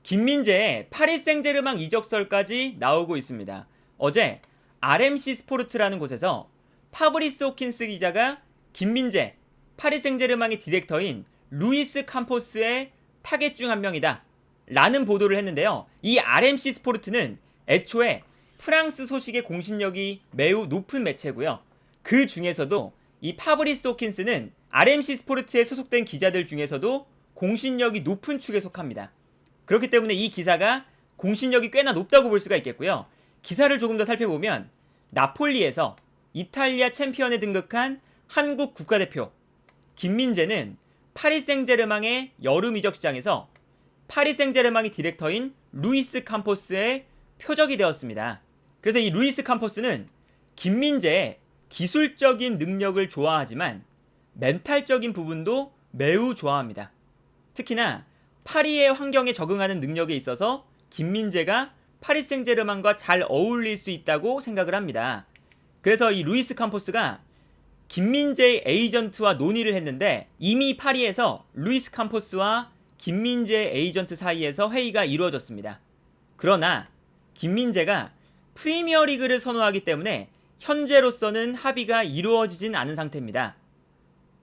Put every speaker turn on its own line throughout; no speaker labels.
김민재의 파리 생제르맹 이적설까지 나오고 있습니다. 어제 RMC 스포르트라는 곳에서 파브리스 호킨스 기자가 김민재, 파리 생제르맹의 디렉터인 루이스 캄포스의 타겟 중 한 명이다 라는 보도를 했는데요. 이 RMC 스포르트는 애초에 프랑스 소식의 공신력이 매우 높은 매체고요. 그 중에서도 이 파브리스 호킨스는 RMC 스포르트에 소속된 기자들 중에서도 공신력이 높은 축에 속합니다. 그렇기 때문에 이 기사가 공신력이 꽤나 높다고 볼 수가 있겠고요. 기사를 조금 더 살펴보면 나폴리에서 이탈리아 챔피언에 등극한 한국 국가대표 김민재는 파리 생제르맹의 여름 이적 시장에서 파리 생제르맹의 디렉터인 루이스 캄포스의 표적이 되었습니다. 그래서 이 루이스 캄포스는 김민재의 기술적인 능력을 좋아하지만 멘탈적인 부분도 매우 좋아합니다. 특히나 파리의 환경에 적응하는 능력에 있어서 김민재가 파리 생제르맹과 잘 어울릴 수 있다고 생각을 합니다. 그래서 이 루이스 캄포스가 김민재의 에이전트와 논의를 했는데 이미 파리에서 루이스 캄포스와 김민재의 에이전트 사이에서 회의가 이루어졌습니다. 그러나 김민재가 프리미어리그를 선호하기 때문에 현재로서는 합의가 이루어지진 않은 상태입니다.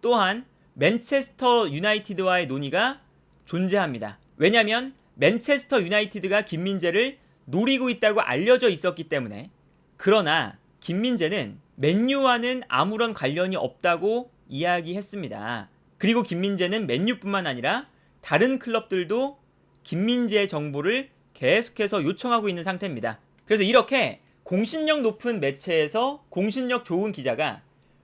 또한 맨체스터 유나이티드와의 논의가 존재합니다. 왜냐하면 맨체스터 유나이티드가 김민재를 노리고 있다고 알려져 있었기 때문에. 그러나 김민재는 맨유와는 아무런 관련이 없다고 이야기했습니다. 그리고 김민재는 맨유뿐만 아니라 다른 클럽들도 김민재의 정보를 계속해서 요청하고 있는 상태입니다. 그래서 이렇게 공신력 높은 매체에서 공신력 좋은 기자가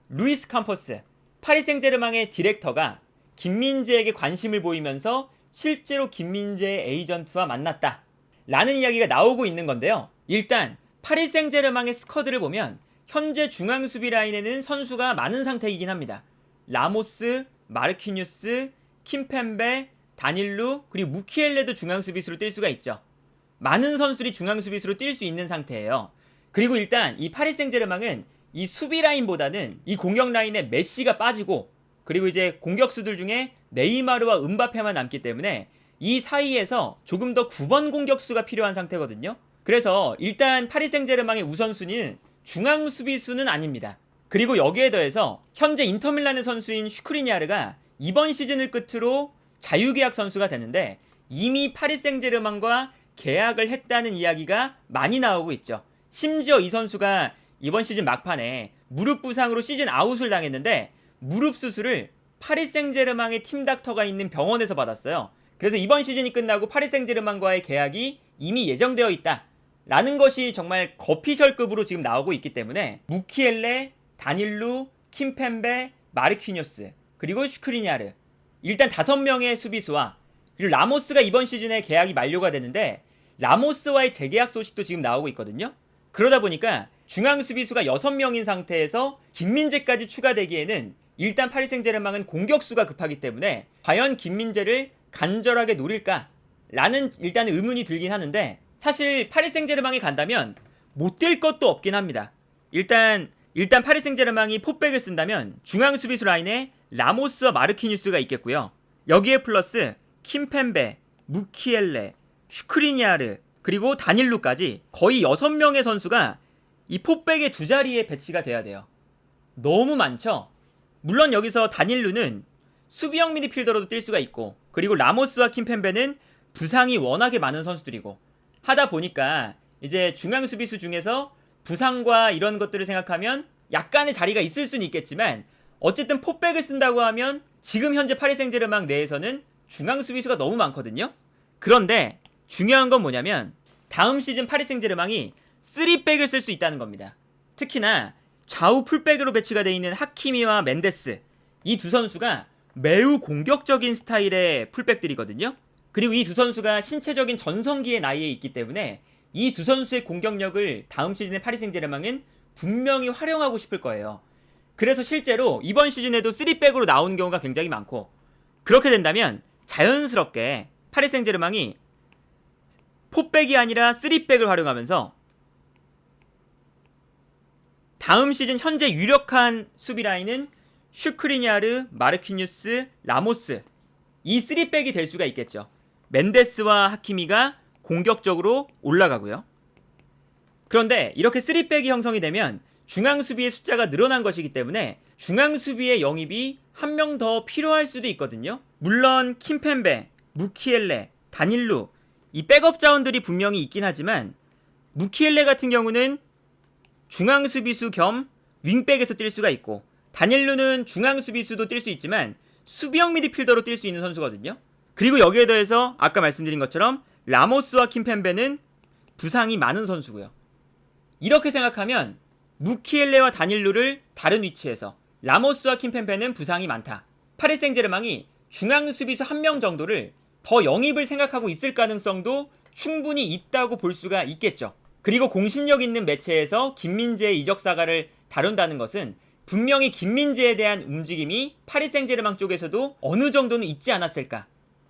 루이스 캄포스, 파리 생제르맹의 디렉터가 김민재에게 관심을 보이면서 실제로 김민재의 에이전트와 만났다 라는 이야기가 나오고 있는 건데요. 일단 파리 생제르맹의 스쿼드를 보면 현재 중앙 수비 라인에는 선수가 많은 상태이긴 합니다. 라모스, 마르키뉴스, 킴펜베, 다닐루, 그리고 무키엘레도 중앙 수비수로 뛸 수가 있죠. 많은 선수들이 중앙 수비수로 뛸 수 있는 상태예요. 그리고 일단 이 파리 생제르맹은 이 수비 라인보다는 이 공격 라인에 메시가 빠지고 그리고 이제 공격수들 중에 네이마르와 음바페만 남기 때문에 이 사이에서 조금 더 9번 공격수가 필요한 상태거든요. 그래서 일단 파리 생제르맹의 우선순위는 중앙 수비수는 아닙니다. 그리고 여기에 더해서 현재 인터밀란의 선수인 슈크리니아르가 이번 시즌을 끝으로 자유계약 선수가 되는데 이미 파리 생제르맹과 계약을 했다는 이야기가 많이 나오고 있죠. 심지어 이 선수가 이번 시즌 막판에 무릎 부상으로 시즌 아웃을 당했는데 무릎 수술을 파리 생제르맹의 팀 닥터가 있는 병원에서 받았어요. 그래서 이번 시즌이 끝나고 파리 생제르맹과의 계약이 이미 예정되어 있다 라는 것이 정말 거피셜급으로 지금 나오고 있기 때문에 무키엘레, 다닐루, 킴펜베, 마르키뉴스 그리고 슈크리니아르 일단 5명의 수비수와 그리고 라모스가 이번 시즌에 계약이 만료가 되는데 라모스와의 재계약 소식도 지금 나오고 있거든요. 그러다 보니까 중앙 수비수가 6명인 상태에서 김민재까지 추가되기에는 일단 파리 생제르맹은 공격수가 급하기 때문에 과연 김민재를 간절하게 노릴까? 라는 일단 의문이 들긴 하는데 사실 파리 생제르맹이 간다면 못 뛸 것도 없긴 합니다. 일단 파리 생제르맹이 포백을 쓴다면 중앙 수비수 라인에 라모스와 마르키뉴스가 있겠고요. 여기에 플러스 킴펜베, 무키엘레, 슈크리니아르 그리고 다닐루까지 거의 6명의 선수가 이 포백의 두 자리에 배치가 돼야 돼요. 너무 많죠? 물론 여기서 다닐루는 수비형 미드필더로도 뛸 수가 있고 그리고 라모스와 킴펜베는 부상이 워낙에 많은 선수들이고 하다 보니까 이제 중앙 수비수 중에서 부상과 이런 것들을 생각하면 약간의 자리가 있을 수는 있겠지만 어쨌든 포백을 쓴다고 하면 지금 현재 파리 생제르맹 내에서는 중앙 수비수가 너무 많거든요. 그런데 중요한 건 뭐냐면 다음 시즌 파리 생제르맹이 3백을 쓸 수 있다는 겁니다. 특히나 좌우 풀백으로 배치가 되어 있는 하키미와 멘데스 이 두 선수가 매우 공격적인 스타일의 풀백들이거든요. 그리고 이 두 선수가 신체적인 전성기의 나이에 있기 때문에 이 두 선수의 공격력을 다음 시즌의 파리 생제르맹은 분명히 활용하고 싶을 거예요. 그래서 실제로 이번 시즌에도 3백으로 나오는 경우가 굉장히 많고 그렇게 된다면 자연스럽게 파리 생제르맹이 포백이 아니라 3백을 활용하면서 다음 시즌 현재 유력한 수비 라인은 슈크리니아르, 마르키뉴스, 라모스 이 3백이 될 수가 있겠죠. 멘데스와 하키미가 공격적으로 올라가고요. 그런데 이렇게 3백이 형성이 되면 중앙 수비의 숫자가 늘어난 것이기 때문에 중앙 수비의 영입이 한 명 더 필요할 수도 있거든요. 물론 킴펜베, 무키엘레, 다닐루 이 백업 자원들이 분명히 있긴 하지만 무키엘레 같은 경우는 중앙 수비수 겸 윙백에서 뛸 수가 있고 다닐루는 중앙 수비수도 뛸 수 있지만 수비형 미드필더로 뛸 수 있는 선수거든요. 그리고 여기에 더해서 아까 말씀드린 것처럼 라모스와 킴펜베는 부상이 많은 선수고요. 이렇게 생각하면 무키엘레와 다닐루를 다른 위치에서 라모스와 킴펜페는 부상이 많다. 파리 생제르맹이 중앙 수비수 한 명 정도를 더 영입을 생각하고 있을 가능성도 충분히 있다고 볼 수가 있겠죠. 그리고 공신력 있는 매체에서 김민재의 이적 사가를 다룬다는 것은 분명히 김민재에 대한 움직임이 파리 생제르맹 쪽에서도 어느 정도는 있지 않았을까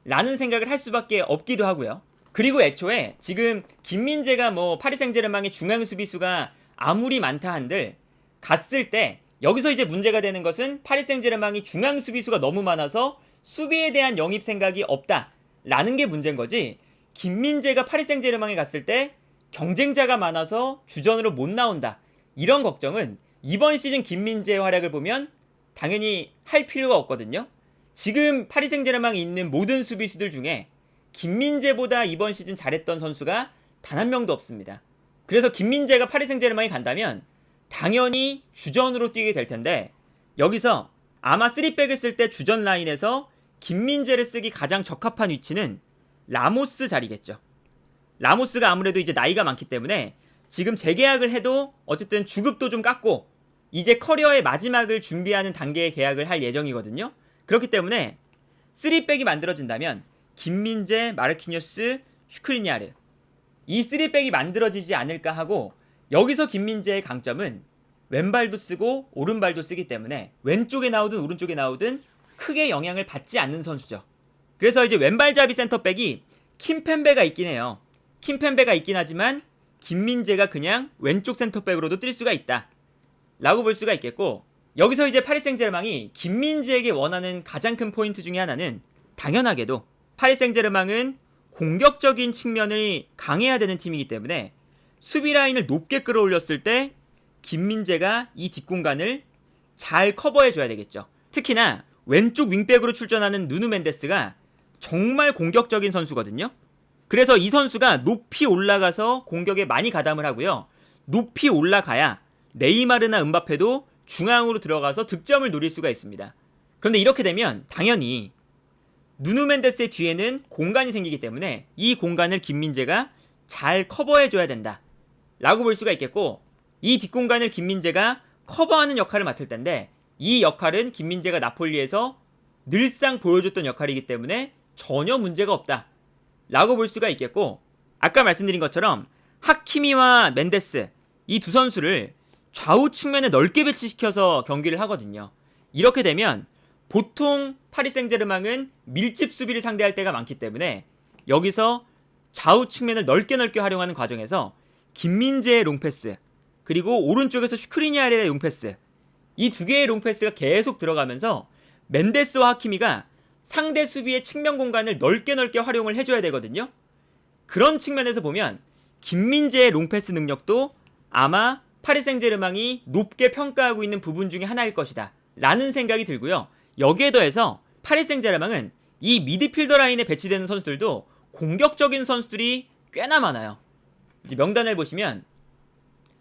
라는 생각을 할 수밖에 없기도 하고요. 그리고 애초에 지금 김민재가 파리 생제르맹의 중앙 수비수가 아무리 많다 한들 갔을 때 여기서 이제 문제가 되는 것은 파리 생제르맹이 중앙 수비수가 너무 많아서 수비에 대한 영입 생각이 없다 라는 게 문제인 거지, 김민재가 파리 생제르맹에 갔을 때 경쟁자가 많아서 주전으로 못 나온다 이런 걱정은 이번 시즌 김민재의 활약을 보면 당연히 할 필요가 없거든요. 지금 파리 생제르맹에 있는 모든 수비수들 중에 김민재보다 이번 시즌 잘했던 선수가 단 한 명도 없습니다. 그래서 김민재가 파리 생제르맹에 간다면 당연히 주전으로 뛰게 될 텐데 여기서 아마 3백을 쓸 때 주전 라인에서 김민재를 쓰기 가장 적합한 위치는 라모스 자리겠죠. 라모스가 아무래도 이제 나이가 많기 때문에 지금 재계약을 해도 어쨌든 주급도 좀 깎고 이제 커리어의 마지막을 준비하는 단계의 계약을 할 예정이거든요. 그렇기 때문에 3백이 만들어진다면 김민재, 마르키뉴스, 슈크리니아르 이 3백이 만들어지지 않을까 하고, 여기서 김민재의 강점은 왼발도 쓰고 오른발도 쓰기 때문에 왼쪽에 나오든 오른쪽에 나오든 크게 영향을 받지 않는 선수죠. 그래서 이제 왼발잡이 센터백이 킴펜베가 있긴 해요. 킴펜베가 있긴 하지만 김민재가 그냥 왼쪽 센터백으로도 뛸 수가 있다 라고 볼 수가 있겠고, 여기서 이제 파리 생제르맹이 김민재에게 원하는 가장 큰 포인트 중에 하나는 당연하게도 파리 생제르맹은 공격적인 측면을 강해야 되는 팀이기 때문에 수비 라인을 높게 끌어올렸을 때 김민재가 이 뒷공간을 잘 커버해줘야 되겠죠. 특히나 왼쪽 윙백으로 출전하는 누누 멘데스가 정말 공격적인 선수거든요. 그래서 이 선수가 높이 올라가서 공격에 많이 가담을 하고요. 높이 올라가야 네이마르나 음바페도 중앙으로 들어가서 득점을 노릴 수가 있습니다. 그런데 이렇게 되면 당연히 누누 멘데스의 뒤에는 공간이 생기기 때문에 이 공간을 김민재가 잘 커버해줘야 된다 라고 볼 수가 있겠고, 이 뒷공간을 김민재가 커버하는 역할을 맡을 텐데 이 역할은 김민재가 나폴리에서 늘상 보여줬던 역할이기 때문에 전혀 문제가 없다 라고 볼 수가 있겠고, 아까 말씀드린 것처럼 하키미와 멘데스 이 두 선수를 좌우 측면에 넓게 배치시켜서 경기를 하거든요. 이렇게 되면 보통 파리 생제르맹은 밀집 수비를 상대할 때가 많기 때문에 여기서 좌우 측면을 넓게 활용하는 과정에서 김민재의 롱패스 그리고 오른쪽에서 슈크리니아르의 롱패스 이 두 개의 롱패스가 계속 들어가면서 멘데스와 하키미가 상대 수비의 측면 공간을 넓게 활용을 해줘야 되거든요. 그런 측면에서 보면 김민재의 롱패스 능력도 아마 파리 생제르맹이 높게 평가하고 있는 부분 중에 하나일 것이다 라는 생각이 들고요. 여기에 더해서 파리 생제르맹은 이 미드필더 라인에 배치되는 선수들도 공격적인 선수들이 꽤나 많아요. 이제 명단을 보시면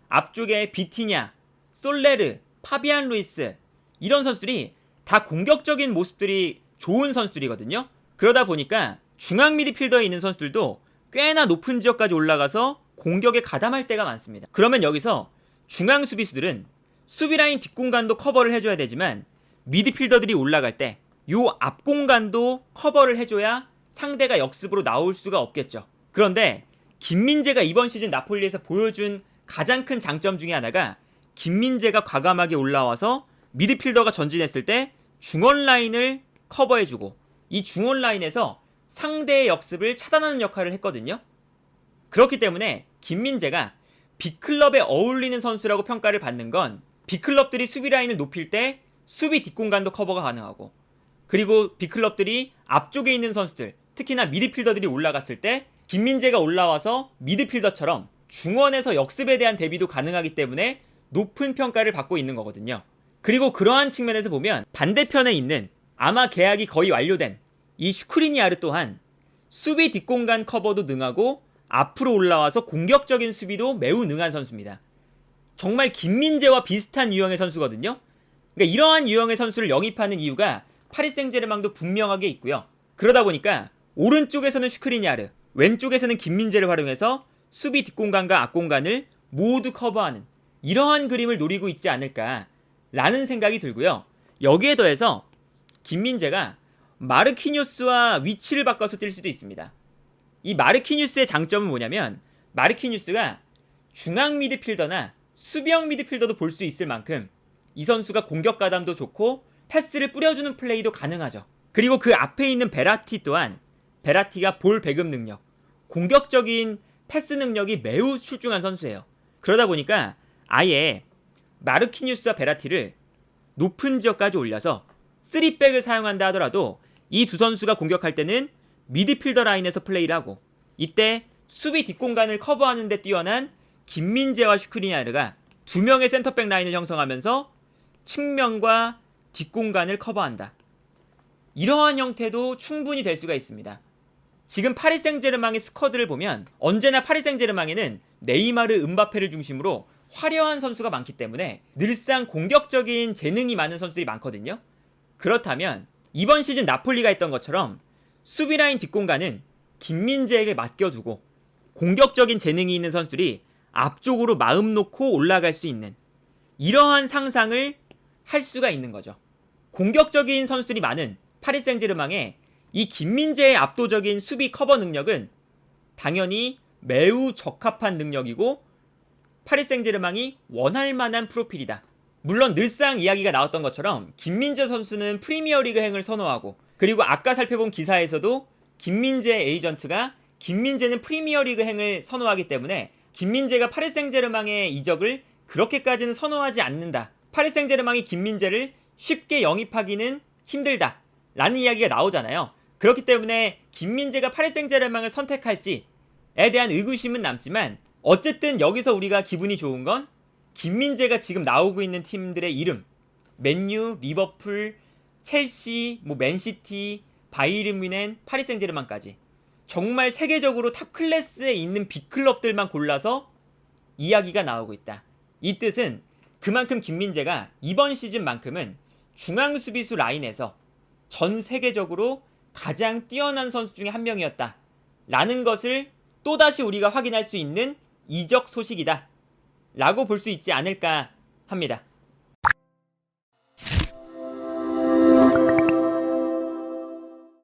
앞쪽에 비티냐, 솔레르, 파비안 루이스 이런 선수들이 다 공격적인 모습들이 좋은 선수들이거든요. 그러다 보니까 중앙 미드필더에 있는 선수들도 꽤나 높은 지역까지 올라가서 공격에 가담할 때가 많습니다. 그러면 여기서 중앙 수비수들은 수비라인 뒷공간도 커버를 해줘야 되지만 미드필더들이 올라갈 때 요 앞공간도 커버를 해줘야 상대가 역습으로 나올 수가 없겠죠. 그런데 김민재가 이번 시즌 나폴리에서 보여준 가장 큰 장점 중에 하나가 김민재가 과감하게 올라와서 미드필더가 전진했을 때 중원 라인을 커버해주고 이 중원 라인에서 상대의 역습을 차단하는 역할을 했거든요. 그렇기 때문에 김민재가 B클럽에 어울리는 선수라고 평가를 받는 건 B클럽들이 수비 라인을 높일 때 수비 뒷공간도 커버가 가능하고, 그리고 B클럽들이 앞쪽에 있는 선수들 특히나 미드필더들이 올라갔을 때 김민재가 올라와서 미드필더처럼 중원에서 역습에 대한 대비도 가능하기 때문에 높은 평가를 받고 있는 거거든요. 그리고 그러한 측면에서 보면 반대편에 있는 아마 계약이 거의 완료된 이 슈크리니아르 또한 수비 뒷공간 커버도 능하고 앞으로 올라와서 공격적인 수비도 매우 능한 선수입니다. 정말 김민재와 비슷한 유형의 선수거든요. 그러니까 이러한 유형의 선수를 영입하는 이유가 파리 생제르맹도 분명하게 있고요. 그러다 보니까 오른쪽에서는 슈크리니아르, 왼쪽에서는 김민재를 활용해서 수비 뒷공간과 앞공간을 모두 커버하는 이러한 그림을 노리고 있지 않을까라는 생각이 들고요. 여기에 더해서 김민재가 마르키뉴스와 위치를 바꿔서 뛸 수도 있습니다. 이 마르키뉴스의 장점은 뭐냐면 마르키뉴스가 중앙 미드필더나 수비형 미드필더도 볼 수 있을 만큼 이 선수가 공격 가담도 좋고 패스를 뿌려주는 플레이도 가능하죠. 그리고 그 앞에 있는 베라티 또한 베라티가 볼 배급 능력, 공격적인 패스 능력이 매우 출중한 선수예요. 그러다 보니까 아예 마르키뉴스와 베라티를 높은 지역까지 올려서 3백을 사용한다 하더라도 이 두 선수가 공격할 때는 미드필더 라인에서 플레이를 하고 이때 수비 뒷공간을 커버하는 데 뛰어난 김민재와 슈크리니아르가 두 명의 센터백 라인을 형성하면서 측면과 뒷공간을 커버한다. 이러한 형태도 충분히 될 수가 있습니다. 지금 파리 생제르맹의 스쿼드를 보면 언제나 파리 생제르맹에는 네이마르, 음바페를 중심으로 화려한 선수가 많기 때문에 늘상 공격적인 재능이 많은 선수들이 많거든요. 그렇다면 이번 시즌 나폴리가 했던 것처럼 수비라인 뒷공간은 김민재에게 맡겨두고 공격적인 재능이 있는 선수들이 앞쪽으로 마음 놓고 올라갈 수 있는 이러한 상상을 할 수가 있는 거죠. 공격적인 선수들이 많은 파리 생제르맹의 이 김민재의 압도적인 수비 커버 능력은 당연히 매우 적합한 능력이고 파리 생제르맹이 원할 만한 프로필이다. 물론 늘상 이야기가 나왔던 것처럼 김민재 선수는 프리미어리그행을 선호하고 그리고 아까 살펴본 기사에서도 김민재 에이전트가 김민재는 프리미어리그행을 선호하기 때문에 김민재가 파리 생제르맹의 이적을 그렇게까지는 선호하지 않는다. 파리 생제르맹이 김민재를 쉽게 영입하기는 힘들다. 라는 이야기가 나오잖아요. 그렇기 때문에 김민재가 파리 생제르맹을 선택할지에 대한 의구심은 남지만 어쨌든 여기서 우리가 기분이 좋은 건 김민재가 지금 나오고 있는 팀들의 이름 맨유, 리버풀, 첼시, 맨시티, 바이에른 뮌헨, 파리 생제르맹까지 정말 세계적으로 탑 클래스에 있는 빅클럽들만 골라서 이야기가 나오고 있다. 이 뜻은 그만큼 김민재가 이번 시즌만큼은 중앙 수비수 라인에서 전 세계적으로 가장 뛰어난 선수 중에 한 명이었다. 라는 것을 또다시 우리가 확인할 수 있는 이적 소식이다. 라고 볼 수 있지 않을까 합니다.